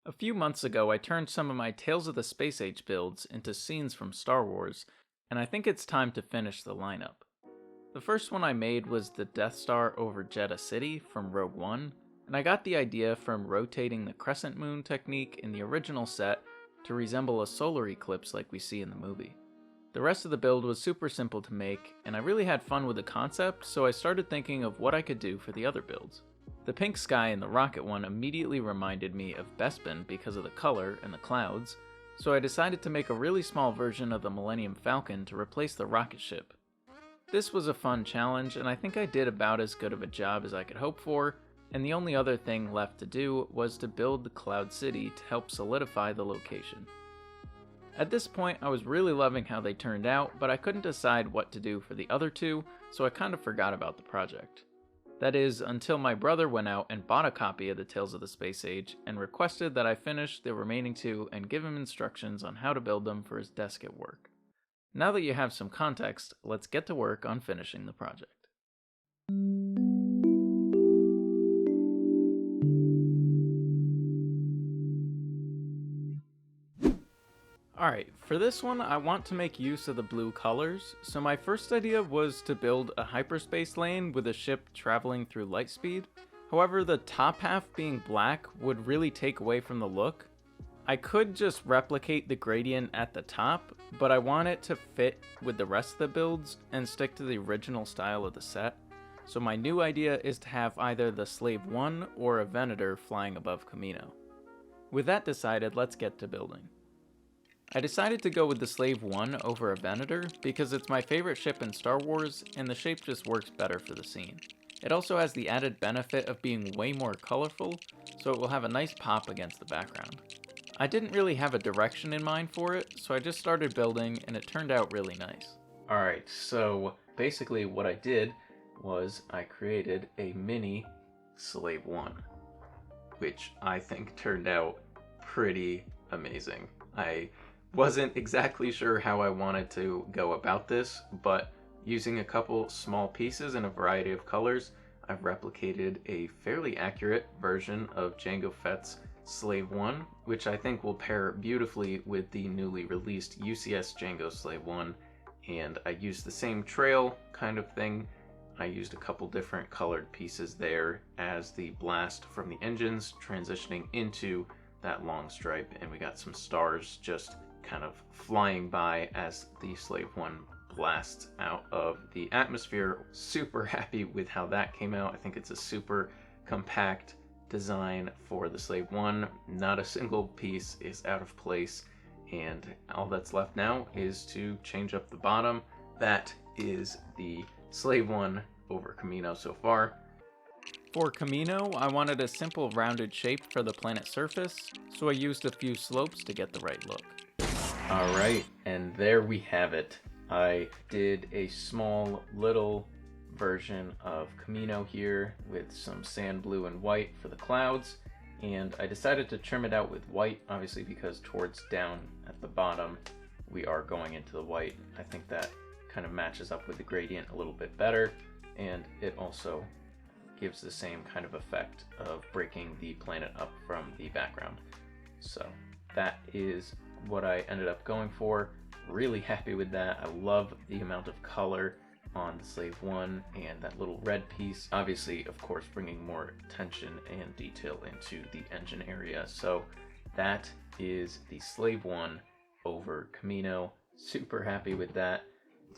A few months ago, I turned some of my Tales of the Space Age builds into scenes from Star Wars, and I think it's time to finish the lineup. The first one I made was the Death Star over Jeddah City from Rogue One, and I got the idea from rotating the crescent moon technique in the original set to resemble a solar eclipse like we see in the movie. The rest of the build was super simple to make, and I really had fun with the concept, so I started thinking of what I could do for the other builds. The pink sky in the rocket one immediately reminded me of Bespin because of the color and the clouds, so I decided to make a really small version of the Millennium Falcon to replace the rocket ship. This was a fun challenge, and I think I did about as good of a job as I could hope for, and the only other thing left to do was to build the Cloud City to help solidify the location. At this point, I was really loving how they turned out, but I couldn't decide what to do for the other two, so I kind of forgot about the project. That is, until my brother went out and bought a copy of the Tales of the Space Age and requested that I finish the remaining two and give him instructions on how to build them for his desk at work. Now that you have some context, let's get to work on finishing the project. Alright, for this one I want to make use of the blue colors, so my first idea was to build a hyperspace lane with a ship traveling through light speed. However, the top half being black would really take away from the look. I could just replicate the gradient at the top, but I want it to fit with the rest of the builds and stick to the original style of the set. So my new idea is to have either the Slave 1 or a Venator flying above Kamino. With that decided, let's get to building. I decided to go with the Slave 1 over a Venator because it's my favorite ship in Star Wars and the shape just works better for the scene. It also has the added benefit of being way more colorful, so it will have a nice pop against the background. I didn't really have a direction in mind for it, so I just started building and it turned out really nice. Alright, so basically what I did was I created a mini Slave 1, which I think turned out pretty amazing. I wasn't exactly sure how I wanted to go about this, but using a couple small pieces in a variety of colors, I've replicated a fairly accurate version of Jango Fett's Slave 1, which I think will pair beautifully with the newly released UCS Jango Slave 1, and I used the same trail kind of thing. I used a couple different colored pieces there as the blast from the engines transitioning into that long stripe, and we got some stars just kind of flying by as the Slave 1 blasts out of the atmosphere. Super happy with how that came out. I think it's a super compact design for the Slave 1. Not a single piece is out of place, and all that's left now is to change up the bottom. That is the Slave 1 over Kamino so far. For Kamino, I wanted a simple rounded shape for the planet's surface, so I used a few slopes to get the right look. Alright, and there we have it. I did a small little version of Kamino here with some sand blue and white for the clouds, and I decided to trim it out with white, obviously because towards down at the bottom we are going into the white. I think that kind of matches up with the gradient a little bit better, and it also gives the same kind of effect of breaking the planet up from the background. So that is what I ended up going for. Really happy with that. I love the amount of color on the Slave 1 and that little red piece. Obviously, of course, bringing more attention and detail into the engine area. So that is the Slave 1 over Kamino. Super happy with that.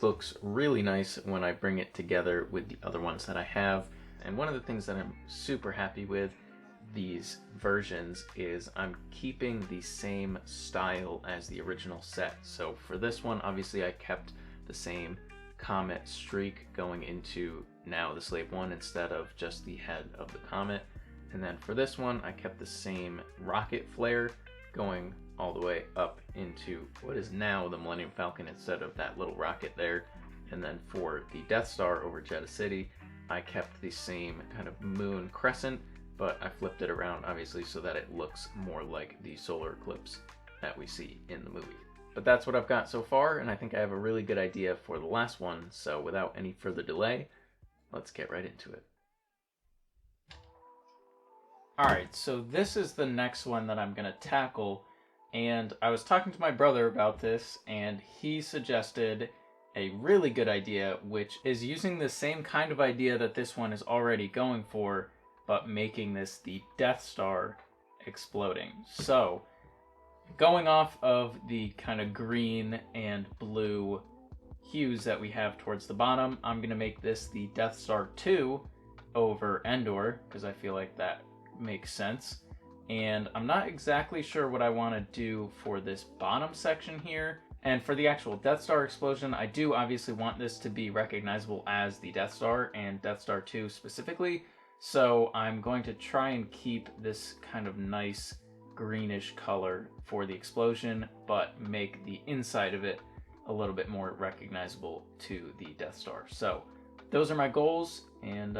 Looks really nice when I bring it together with the other ones that I have. And one of the things that I'm super happy with these versions is I'm keeping the same style as the original set. So for this one, obviously I kept the same comet streak going into now the Slave 1 instead of just the head of the comet. And then for this one, I kept the same rocket flare going all the way up into what is now the Millennium Falcon instead of that little rocket there. And then for the Death Star over Jeddah City, I kept the same kind of moon crescent, but I flipped it around obviously so that it looks more like the solar eclipse that we see in the movie. But that's what I've got so far, and I think I have a really good idea for the last one, so without any further delay, let's get right into it. Alright, so this is the next one that I'm going to tackle, and I was talking to my brother about this, and he suggested a really good idea, which is using the same kind of idea that this one is already going for, but making this the Death Star exploding. So, going off of the kind of green and blue hues that we have towards the bottom, I'm going to make this the Death Star 2 over Endor, because I feel like that makes sense. And I'm not exactly sure what I want to do for this bottom section here. And for the actual Death Star explosion, I do obviously want this to be recognizable as the Death Star and Death Star 2 specifically. So I'm going to try and keep this kind of nice greenish color for the explosion, but make the inside of it a little bit more recognizable to the Death Star. So those are my goals, and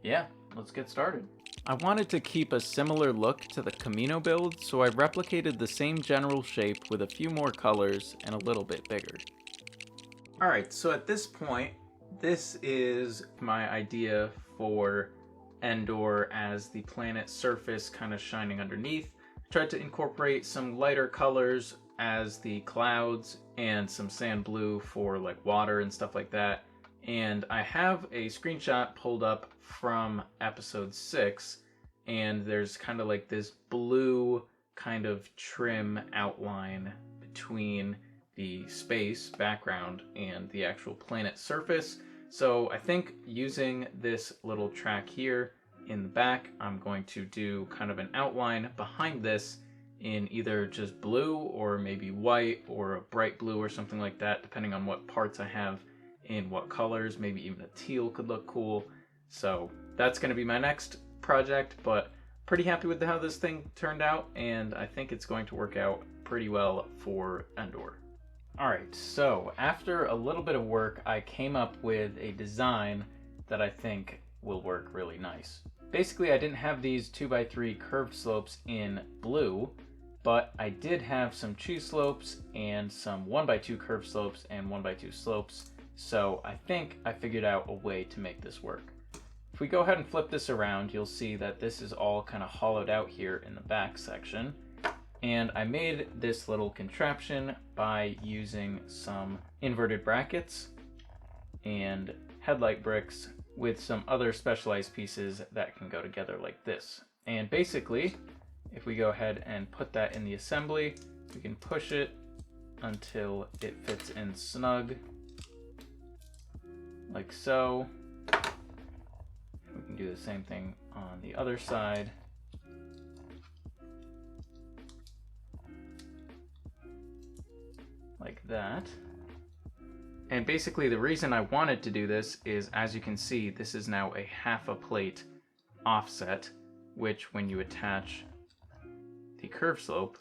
yeah, let's get started. I wanted to keep a similar look to the Kamino build, so I replicated the same general shape with a few more colors and a little bit bigger. Alright, so at this point, this is my idea for Endor as the planet's surface kind of shining underneath. I tried to incorporate some lighter colors as the clouds and some sand blue for like water and stuff like that. And I have a screenshot pulled up from episode 6, and there's kind of like this blue kind of trim outline between the space background and the actual planet surface. So I think using this little track here in the back, I'm going to do kind of an outline behind this in either just blue or maybe white or a bright blue or something like that, depending on what parts I have in what colors. Maybe even a teal could look cool. So that's going to be my next project, but pretty happy with how this thing turned out, and I think it's going to work out pretty well for Endor. Alright, so after a little bit of work, I came up with a design that I think will work really nice. Basically, I didn't have these 2x3 curved slopes in blue, but I did have some cheese slopes and some 1x2 curved slopes and 1x2 slopes. So I think I figured out a way to make this work. If we go ahead and flip this around, you'll see that this is all kind of hollowed out here in the back section. And I made this little contraption by using some inverted brackets and headlight bricks with some other specialized pieces that can go together like this. And basically, if we go ahead and put that in the assembly, we can push it until it fits in snug, like so. We can do the same thing on the other side. Like that. And basically the reason I wanted to do this is, as you can see, this is now a half a plate offset, which when you attach the curve slope,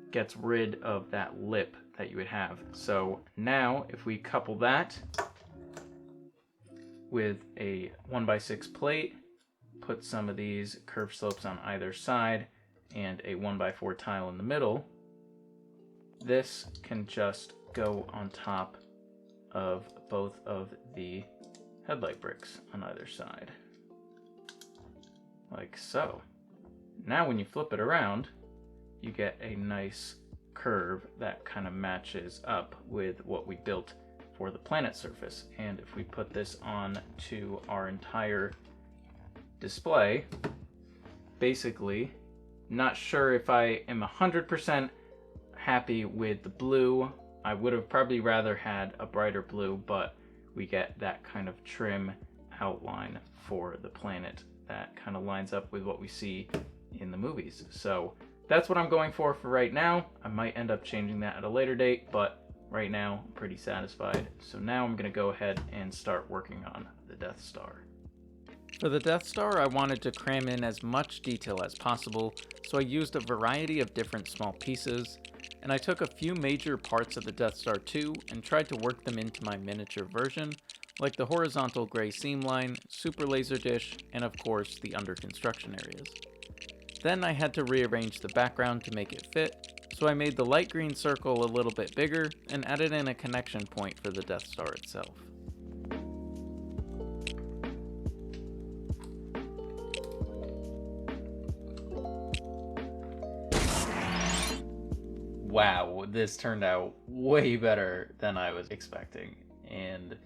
gets rid of that lip that you would have. So now if we couple that with a 1x6 plate, put some of these curve slopes on either side, and a 1x4 tile in the middle, this can just go on top of both of the headlight bricks on either side. Like so. Now when you flip it around, you get a nice curve that kind of matches up with what we built for the planet surface. And if we put this on to our entire display, basically, not sure if I am 100% happy with the blue. I would have probably rather had a brighter blue, but we get that kind of trim outline for the planet that kind of lines up with what we see in the movies. So that's what I'm going for right now. I might end up changing that at a later date, but right now I'm pretty satisfied. So now I'm going to go ahead and start working on the Death Star. For the Death Star, I wanted to cram in as much detail as possible, so I used a variety of different small pieces, and I took a few major parts of the Death Star 2 and tried to work them into my miniature version, like the horizontal gray seam line, super laser dish, and of course the under construction areas. Then I had to rearrange the background to make it fit, so I made the light green circle a little bit bigger and added in a connection point for the Death Star itself. wow, this turned out way better than I was expecting, and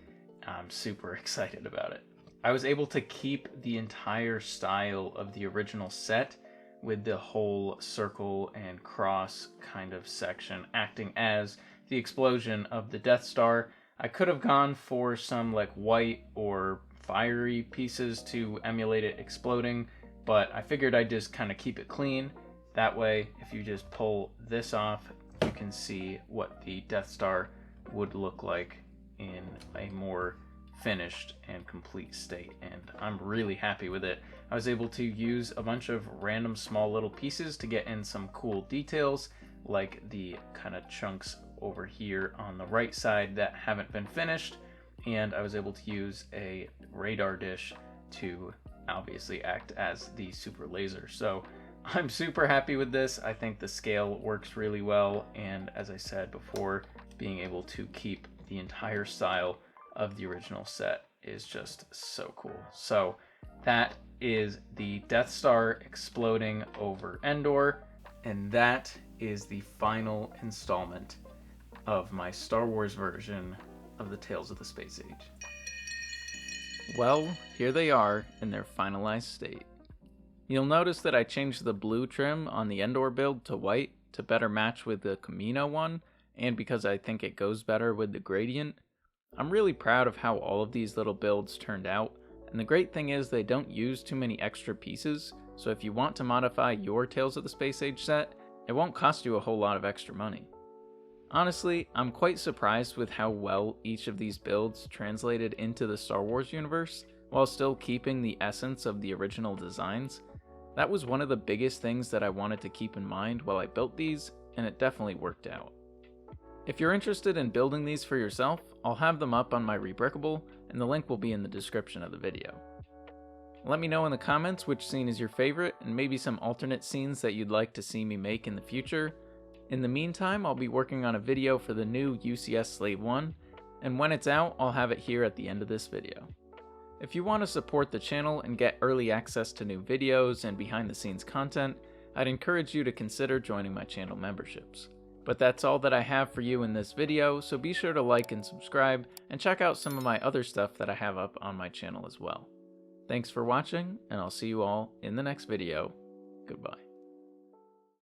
I'm super excited about it. I was able to keep the entire style of the original set with the whole circle and cross kind of section acting as the explosion of the Death Star. I could have gone for some like white or fiery pieces to emulate it exploding, but I figured I'd just kind of keep it clean. That way, if you just pull this off, you can see what the Death Star would look like in a more finished and complete state, and I'm really happy with it. I was able to use a bunch of random small little pieces to get in some cool details, like the kind of chunks over here on the right side that haven't been finished, and I was able to use a radar dish to obviously act as the super laser. So I'm super happy with this. I think the scale works really well, and as I said before, being able to keep the entire style of the original set is just so cool. So that is the Death Star exploding over Endor, and that is the final installment of my Star Wars version of the Tales of the Space Age. Well, here they are in their finalized state. You'll notice that I changed the blue trim on the Endor build to white to better match with the Kamino one, and because I think it goes better with the gradient. I'm really proud of how all of these little builds turned out, and the great thing is they don't use too many extra pieces, so if you want to modify your Tales of the Space Age set, it won't cost you a whole lot of extra money. Honestly, I'm quite surprised with how well each of these builds translated into the Star Wars universe, while still keeping the essence of the original designs. That was one of the biggest things that I wanted to keep in mind while I built these, and it definitely worked out. If you're interested in building these for yourself, I'll have them up on my Rebrickable, and the link will be in the description of the video. Let me know in the comments which scene is your favorite, and maybe some alternate scenes that you'd like to see me make in the future. In the meantime, I'll be working on a video for the new UCS Slate 1, and when it's out, I'll have it here at the end of this video. If you want to support the channel and get early access to new videos and behind the scenes content, I'd encourage you to consider joining my channel memberships. But that's all that I have for you in this video, so be sure to like and subscribe, and check out some of my other stuff that I have up on my channel as well. Thanks for watching, and I'll see you all in the next video. Goodbye.